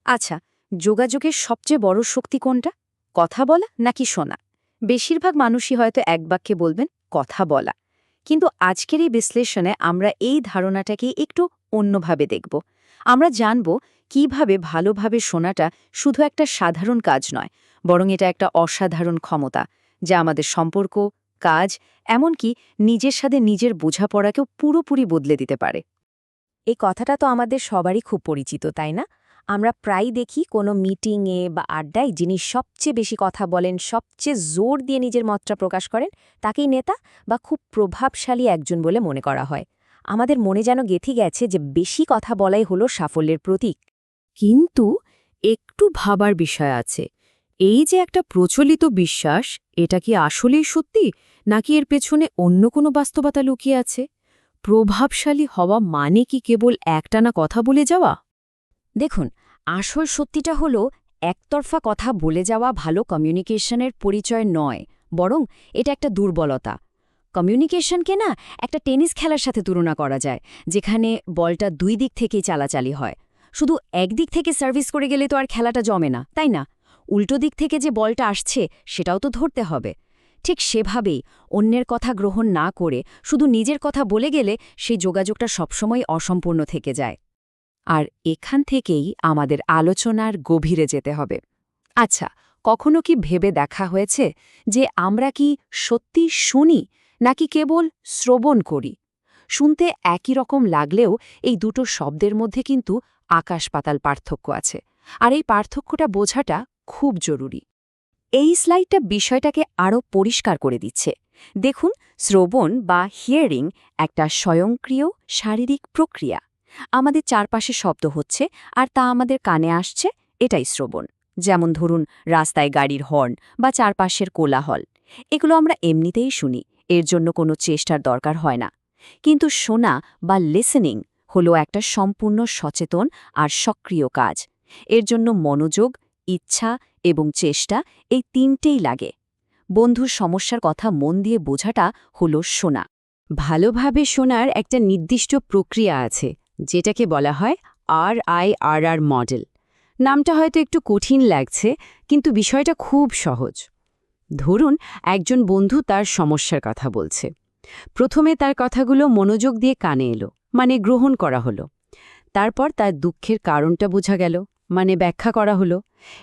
আচ্ছা, যোগাযোগের সবচেয়ে বড় শক্তি কোনটা? কথা বলা নাকি শোনা? বেশিরভাগ মানুষই হয়তো এক বাক্যে বলবেন কথা বলা। কিন্তু আজকের এই বিশ্লেষণে আমরা এই ধারণাটাকে একটু অন্যভাবে দেখব। আমরা জানব কিভাবে ভালোভাবে শোনাটা শুধু একটা সাধারণ কাজ নয়, বরং এটা একটা অসাধারণ ক্ষমতা, যা আমাদের সম্পর্ক, কাজ, এমনকি নিজের সাথে নিজের বোঝাপড়াকেও পুরোপুরি বদলে দিতে পারে। এই কথাটা তো আমাদের সবারই খুব পরিচিত, তাই না? আমরা প্রায়ই দেখি কোনো মিটিংয়ে বা আড্ডায় যিনি সবচেয়ে বেশি কথা বলেন, সবচেয়ে জোর দিয়ে নিজের মতটা প্রকাশ করেন, তাকেই নেতা বা খুব প্রভাবশালী একজন বলে মনে করা হয়। আমাদের মনে যেন গেঁথে গেছে যে বেশি কথা বলাই হলো সাফল্যের প্রতীক। কিন্তু একটু ভাবার বিষয় আছে। এই যে একটা প্রচলিত বিশ্বাস, এটা কি আসলেই সত্যি, নাকি এর পেছনে অন্য কোনো বাস্তবতা লুকিয়ে আছে? প্রভাবশালী হওয়া মানে কি কেবল একটানা কথা বলে যাওয়া? দেখুন, আসল সত্যিটা হলো একতরফা কথা বলে যাওয়া ভালো কমিউনিকেশনের পরিচয় নয়, বরং এটা একটা দুর্বলতা। কমিউনিকেশনকে না একটা টেনিস খেলার সাথে তুলনা করা যায়, যেখানে বলটা দুই দিক থেকেই চালাচালি হয়। শুধু একদিক থেকে সার্ভিস করে গেলে তো আর খেলাটা জমে না, তাই না? উল্টো দিক থেকে যে বলটা আসছে সেটাও তো ধরতে হবে। ঠিক সেভাবেই অন্যের কথা গ্রহণ না করে শুধু নিজের কথা বলে গেলে সেই যোগাযোগটা সবসময় অসম্পূর্ণ থেকে যায়। আর এখান থেকেই আমাদের আলোচনার গভীরে যেতে হবে। আচ্ছা, কখনো কি ভেবে দেখা হয়েছে যে আমরা কি সত্যি শুনি নাকি কেবল শ্রবণ করি? শুনতে একই রকম লাগলেও এই দুটো শব্দের মধ্যে কিন্তু আকাশ-পাতাল পার্থক্য আছে, আর এই পার্থক্যটা বোঝাটা খুব জরুরি। এই স্লাইডটা বিষয়টাকে আরও পরিষ্কার করে দিচ্ছে। দেখুন, শ্রবণ বা হিয়ারিং একটা স্বয়ংক্রিয় শারীরিক প্রক্রিয়া। আমাদের চারপাশে শব্দ হচ্ছে আর তা আমাদের কানে আসছে, এটাই শ্রবণ। যেমন ধরুন, রাস্তায় গাড়ির হর্ন বা চারপাশের কোলাহল, এগুলো আমরা এমনিতেই শুনি, এর জন্য কোনো চেষ্টার দরকার হয় না। কিন্তু শোনা বা লিসেনিং হলো একটা সম্পূর্ণ সচেতন আর সক্রিয় কাজ। এর জন্য মনোযোগ, ইচ্ছা এবং চেষ্টা, এই তিনটেই লাগে। বন্ধুর সমস্যার কথা মন দিয়ে বোঝাটা হলো শোনা। ভালোভাবে শোনার একটা নির্দিষ্ট প্রক্রিয়া আছে, যেটাকে বলা হয় RIRR মডেল। নামটা হয়তো একটু কঠিন লাগছে, কিন্তু বিষয়টা খুব সহজ। ধরুন, একজন বন্ধু তার সমস্যার কথা বলছে। প্রথমে তার কথাগুলো মনোযোগ দিয়ে কানে এলো, মানে গ্রহণ করা হলো। তারপর তার দুঃখের কারণটা বোঝা গেল, মানে ব্যাখ্যা করা হলো।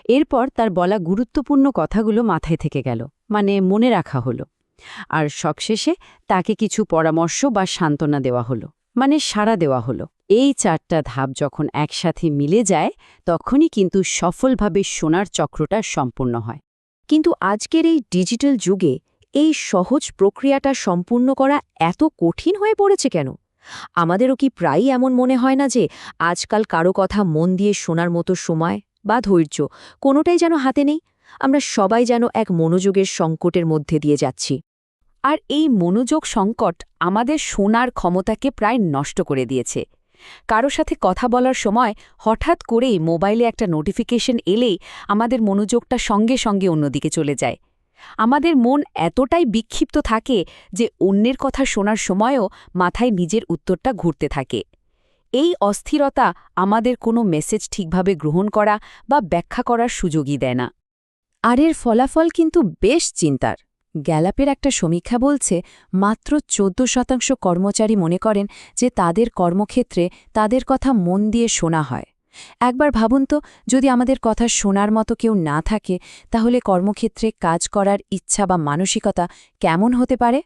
এরপর তার বলা গুরুত্বপূর্ণ কথাগুলো মাথায় থেকে গেল, মানে মনে রাখা হলো। আর সবশেষে তাকে কিছু পরামর্শ বা সান্ত্বনা দেওয়া হলো, মানে সাড়া দেওয়া হলো। এই চারটা ধাপ যখন একসাথে মিলে যায়, তখনই কিন্তু সফলভাবে শোনার চক্রটা সম্পূর্ণ হয়। কিন্তু আজকের এই ডিজিটাল যুগে এই সহজ প্রক্রিয়াটা সম্পূর্ণ করা এত কঠিন হয়ে পড়েছে কেন? আমাদেরও কি প্রায়ই এমন মনে হয় না যে আজকাল কারো কথা মন দিয়ে শোনার মতো সময় বা ধৈর্য কোনোটাই যেন হাতে নেই? আমরা সবাই যেন এক মনোযোগের সংকটের মধ্যে দিয়ে যাচ্ছি। আর এই মনোযোগ সংকট আমাদের শোনার ক্ষমতাকে প্রায় নষ্ট করে দিয়েছে। কারো সাথে কথা বলার সময় হঠাৎ করেই মোবাইলে একটা নোটিফিকেশন এলেই আমাদের মনোযোগটা সঙ্গে সঙ্গে অন্যদিকে চলে যায়। আমাদের মন এতটাই বিক্ষিপ্ত থাকে যে অন্যের কথা শোনার সময়ও মাথায় নিজের উত্তরটা ঘুরতে থাকে। এই অস্থিরতা আমাদের কোনো মেসেজ ঠিকভাবে গ্রহণ করা বা ব্যাখ্যা করার সুযোগই দেয় না। আর এর ফলাফল কিন্তু বেশ চিন্তার। গ্যালাপের একটা সমীক্ষা বলছে, মাত্র 14% কর্মচারী মনে করেন যে তাদের কর্মক্ষেত্রে তাদের কথা মন দিয়ে শোনা হয়। একবার ভাবুন তো, যদি আমাদের কথা শোনার মতো কেউ না থাকে, তাহলে কর্মক্ষেত্রে কাজ করার ইচ্ছা বা মানসিকতা কেমন হতে পারে?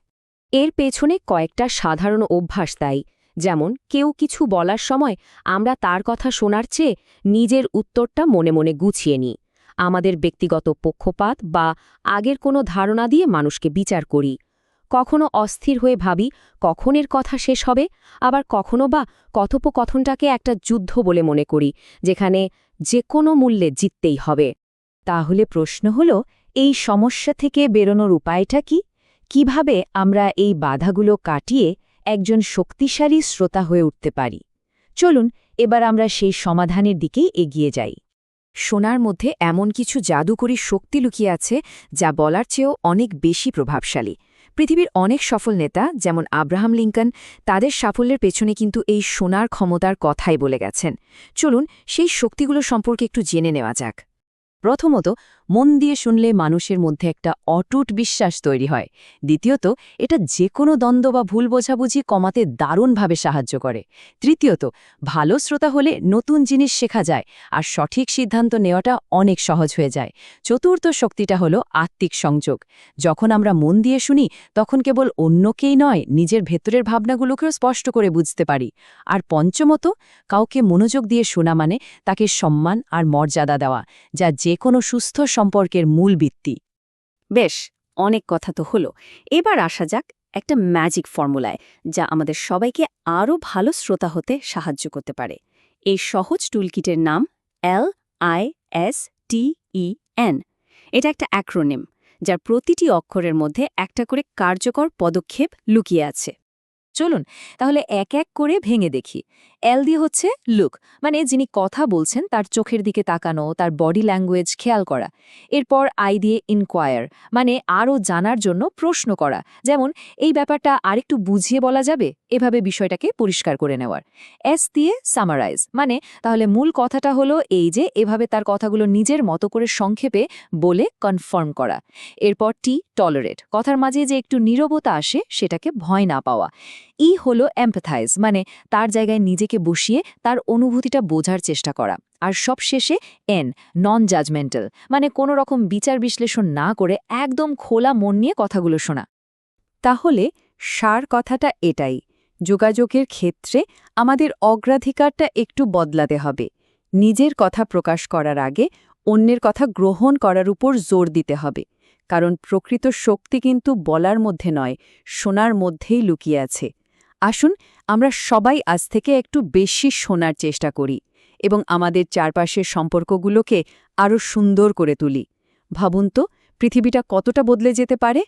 এর পেছনে কয়েকটা সাধারণ অভ্যাস তাই। যেমন, কেউ কিছু বলার সময় আমরা তার কথা শোনার চেয়ে নিজের উত্তরটা মনে মনে গুছিয়ে নিই। আমাদের ব্যক্তিগত পক্ষপাত বা আগের কোনো ধারণা দিয়ে মানুষকে বিচার করি। কখনো অস্থির হয়ে ভাবি কখন এর কথা শেষ হবে, আবার কখনো বা কথোপকথনটাকে একটা যুদ্ধ বলে মনে করি, যেখানে যে কোনো মূল্যে জিততেই হবে। তাহলে প্রশ্ন হলো, এই সমস্যা থেকে বেরোনোর উপায়টা কি? কিভাবে আমরা এই বাধাগুলো কাটিয়ে একজন শক্তিশালী শ্রোতা হয়ে উঠতে পারি? চলুন এবার আমরা সেই সমাধানের দিকে এগিয়ে যাই। শোনার মধ্যে এমন কিছু জাদুকরী শক্তি লুকিয়ে আছে, যা বলার চেয়েও অনেক বেশি প্রভাবশালী। পৃথিবীর অনেক সফল নেতা যেমন আব্রাহাম লিঙ্কন তাদের সাফল্যের পেছনে কিন্তু এই শোনার ক্ষমতার কথাই বলে গেছেন। চলুন সেই শক্তিগুলো সম্পর্কে একটু জেনে নেওয়া যাক। প্রথমত, মন দিয়ে শুনলে মানুষের মধ্যে একটা অটুট বিশ্বাস তৈরি হয়। দ্বিতীয়ত, এটা যে কোনো দ্বন্দ্ব বা ভুল বোঝাবুঝি কমাতে দারুণভাবে সাহায্য করে। তৃতীয়ত, ভালো শ্রোতা হলে নতুন জিনিস শেখা যায় আর সঠিক সিদ্ধান্ত নেওয়াটা অনেক সহজ হয়ে যায়। চতুর্থ শক্তিটা হলো আত্মিক সংযোগ। যখন আমরা মন দিয়ে শুনি তখন কেবল অন্যকেই নয়, নিজের ভেতরের ভাবনাগুলোকেও স্পষ্ট করে বুঝতে পারি। আর পঞ্চমত, কাউকে মনোযোগ দিয়ে শোনা মানে তাকে সম্মান আর মর্যাদা দেওয়া, যা যে কোনো সুস্থ সম্পর্কের মূল ভিত্তি। বেশ, অনেক কথা তো হলো। এবার আসা যাক একটা ম্যাজিক ফর্মুলায়, যা আমাদের সবাইকে আরও ভালো শ্রোতা হতে সাহায্য করতে পারে। এই সহজ টুলকিটের নাম LISTEN। এটা একটা অ্যাক্রোনিম, যার প্রতিটি অক্ষরের মধ্যে একটা করে কার্যকর পদক্ষেপ লুকিয়ে আছে। চলুন তাহলে এক এক করে ভেঙে দেখি। এল দিয়ে হচ্ছে লুক, মানে যিনি কথা বলছেন তার চোখের দিকে তাকানো, তার বডি ল্যাঙ্গুয়েজ খেয়াল করা। এরপর আই দিয়ে ইনকোয়ার, মানে আরও জানার জন্য প্রশ্ন করা, যেমন এই ব্যাপারটা আরেকটু বুঝিয়ে বলা যাবে, এভাবে বিষয়টাকে পরিষ্কার করে নেওয়ার। এস দিয়ে সামারাইজ, মানে তাহলে মূল কথাটা হলো এই যে এভাবে তার কথাগুলো নিজের মতো করে সংক্ষেপে বলে কনফার্ম করা। এরপর টি টলারেট, কথার মাঝে যে একটু নীরবতা আসে সেটাকে ভয় না পাওয়া। ই হলো এম্প্যাথাইজ, মানে তার জায়গায় নিজেকে বসিয়ে তার অনুভূতিটা বোঝার চেষ্টা করা। আর সবশেষে এন নন জাজমেন্টাল, মানে কোনো রকম বিচার বিশ্লেষণ না করে একদম খোলা মন নিয়ে কথাগুলো শোনা। তাহলে সার কথাটা এটাই, যোগাযোগের ক্ষেত্রে আমাদের অগ্রাধিকারটা একটু বদলাতে হবে। নিজের কথা প্রকাশ করার আগে অন্যের কথা গ্রহণ করার উপর জোর দিতে হবে, কারণ প্রকৃত শক্তি কিন্তু বলার মধ্যে নয়, শোনার মধ্যেই লুকিয়ে আছে। আসুন আমরা সবাই আজ থেকে একটু বেশি শোনার চেষ্টা করি এবং আমাদের চারপাশের সম্পর্কগুলোকে আরও সুন্দর করে তুলি। ভাবুন তো, পৃথিবীটা কতটা বদলে যেতে পারে